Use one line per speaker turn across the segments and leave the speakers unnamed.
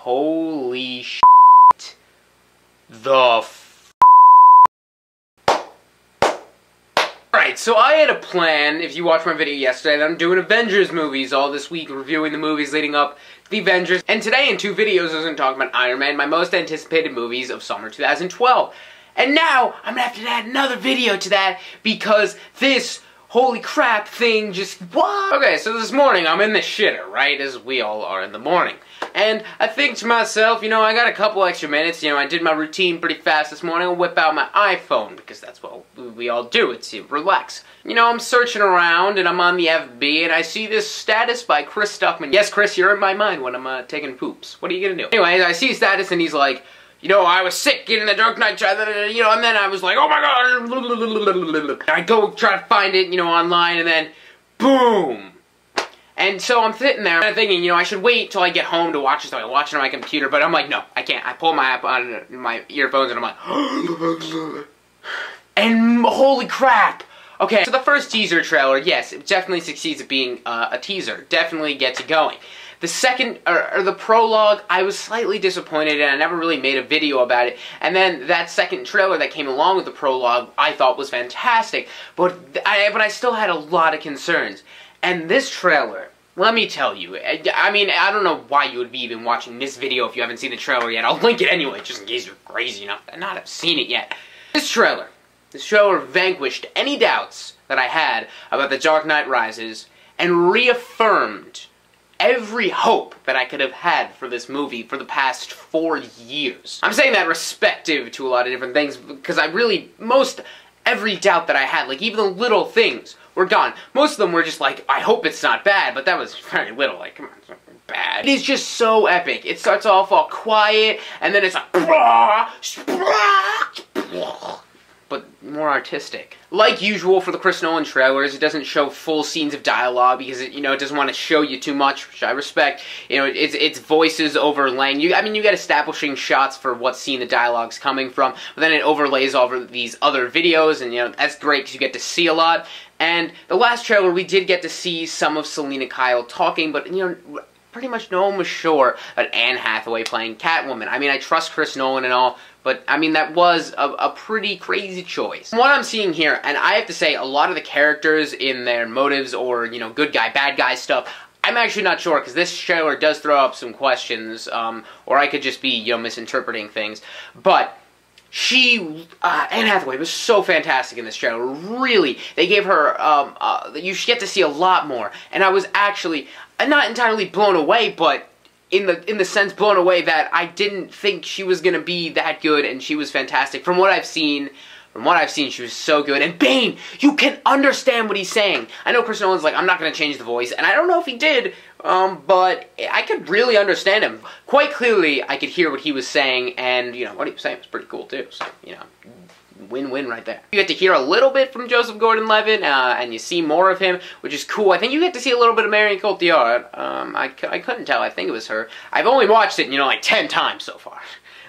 Holy shit. Alright, so I had a plan, if you watched my video yesterday, that I'm doing Avengers movies all this week, reviewing the movies leading up to the Avengers. And today, in 2 videos, I was going to talk about Iron Man, my most anticipated movies of summer 2012. And now, I'm going to have to add another video to that, because this holy crap thing just, what? Okay, so this morning, I'm in the shitter, right, as we all are in the morning. And I think to myself, I got a couple extra minutes, I did my routine pretty fast this morning. I'll whip out my iPhone, because that's what we all do, it's relax. I'm searching around, and I'm on the FB, and I see this status by Chris Stuckman. Yes, Chris, you're in my mind when I'm taking poops. What are you gonna do? Anyways, I see a status, and he's like, I was sick in the Dark Knight, and then I was like, oh my god, I go try to find it, online, and then, boom! And so I'm sitting there, and I'm thinking, I should wait till I get home to watch it, so I watch it on my computer, but I'm like, no, I can't. I pull my app on my earphones, and I'm like, and holy crap! Okay, so the first teaser trailer, yes, it definitely succeeds at being a teaser. Definitely gets you going. The second, or the prologue, I was slightly disappointed, and I never really made a video about it. And then that second trailer that came along with the prologue, I thought was fantastic. But I still had a lot of concerns. And this trailer, let me tell you, I mean, I don't know why you would be even watching this video if you haven't seen the trailer yet. I'll link it anyway, just in case you're crazy enough to not have seen it yet. This trailer vanquished any doubts that I had about The Dark Knight Rises and reaffirmed every hope that I could have had for this movie for the past 4 years. I'm saying that respective to a lot of different things because every doubt that I had, like even the little things, were gone. Most of them were just like, I hope it's not bad, but that was very little, like, come on, it's not bad. It is just so epic. It starts off all quiet, and then it's like, but more artistic. Like usual for the Chris Nolan trailers, it doesn't show full scenes of dialogue because it doesn't want to show you too much, which I respect. It's voices overlaying. You get establishing shots for what scene the dialogue's coming from, but then it overlays over these other videos, and that's great because you get to see a lot. And the last trailer, we did get to see some of Selena Kyle talking, but pretty much no one was sure about Anne Hathaway playing Catwoman. I mean, I trust Chris Nolan and all, but, I mean, that was a pretty crazy choice. From what I'm seeing here, and I have to say, a lot of the characters in their motives or, good guy, bad guy stuff, I'm actually not sure, because this trailer does throw up some questions, or I could just be, misinterpreting things. But Anne Hathaway was so fantastic in this trailer. Really, they gave her, you get to see a lot more. And I was actually not entirely blown away, but in the sense blown away that I didn't think she was gonna be that good, and she was fantastic. From what I've seen, she was so good. And Bane, you can understand what he's saying. I know Chris Nolan's like, I'm not gonna change the voice, and I don't know if he did, but I could really understand him. Quite clearly, I could hear what he was saying, and, what he was saying was pretty cool, too. So, win-win right there. You get to hear a little bit from Joseph Gordon-Levitt, and you see more of him, which is cool. I think you get to see a little bit of Marion Cotillard. I couldn't tell. I think it was her. I've only watched it, like 10 times so far.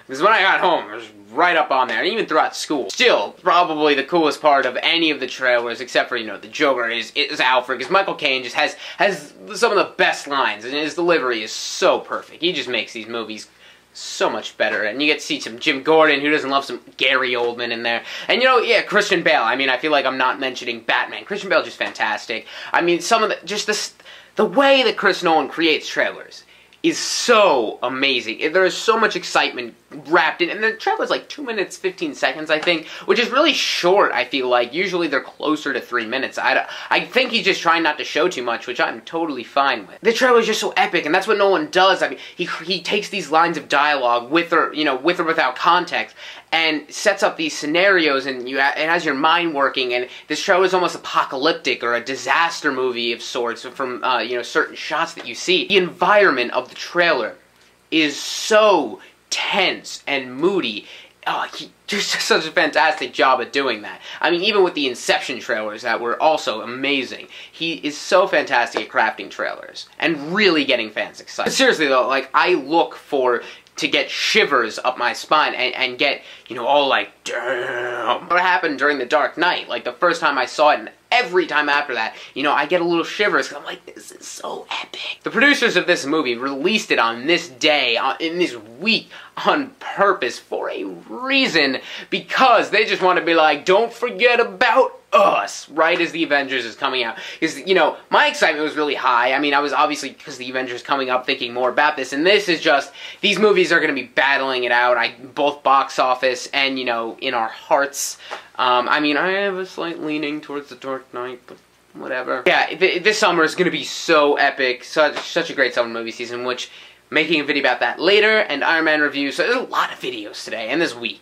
Because when I got home, it was right up on there, and even throughout school. Still, probably the coolest part of any of the trailers, except for, the Joker, is Alfred, because Michael Caine just has some of the best lines, and his delivery is so perfect. He just makes these movies so much better, and you get to see some Jim Gordon, who doesn't love some Gary Oldman in there, and yeah, Christian Bale. I mean, I feel like I'm not mentioning Batman. Christian Bale just fantastic. I mean, some of the way that Chris Nolan creates trailers is so amazing. There is so much excitement wrapped in, and the trailer's like 2 minutes, 15 seconds, I think, which is really short, I feel like. Usually they're closer to 3 minutes. I think he's just trying not to show too much, which I'm totally fine with. The trailer's just so epic, and that's what Nolan does. I mean, he takes these lines of dialogue with or without context, and sets up these scenarios, and it has your mind working, and this trailer is almost apocalyptic, or a disaster movie of sorts, from, certain shots that you see. The environment of the trailer is so tense and moody. He does such a fantastic job at doing that. I mean, even with the Inception trailers that were also amazing, he is so fantastic at crafting trailers and really getting fans excited. But seriously though, like, I look for to get shivers up my spine and get, you know, all like, damn. What happened during The Dark Knight, like the first time I saw it and every time after that, you know, I get a little shivers because I'm like, this is so epic. The producers of this movie released it on this day, in this week, on purpose, for a reason, because they just want to be like, don't forget about us, right as the Avengers is coming out. Because, you know, my excitement was really high. I mean, I was obviously, because the Avengers coming up, thinking more about this, and this is just, these movies are going to be battling it out, both box office and, you know, in our hearts. I mean, I have a slight leaning towards The Dark Knight, but whatever. Yeah, this summer is going to be so epic, such a great summer movie season, which, making a video about that later, and Iron Man reviews, so there's a lot of videos today, and this week.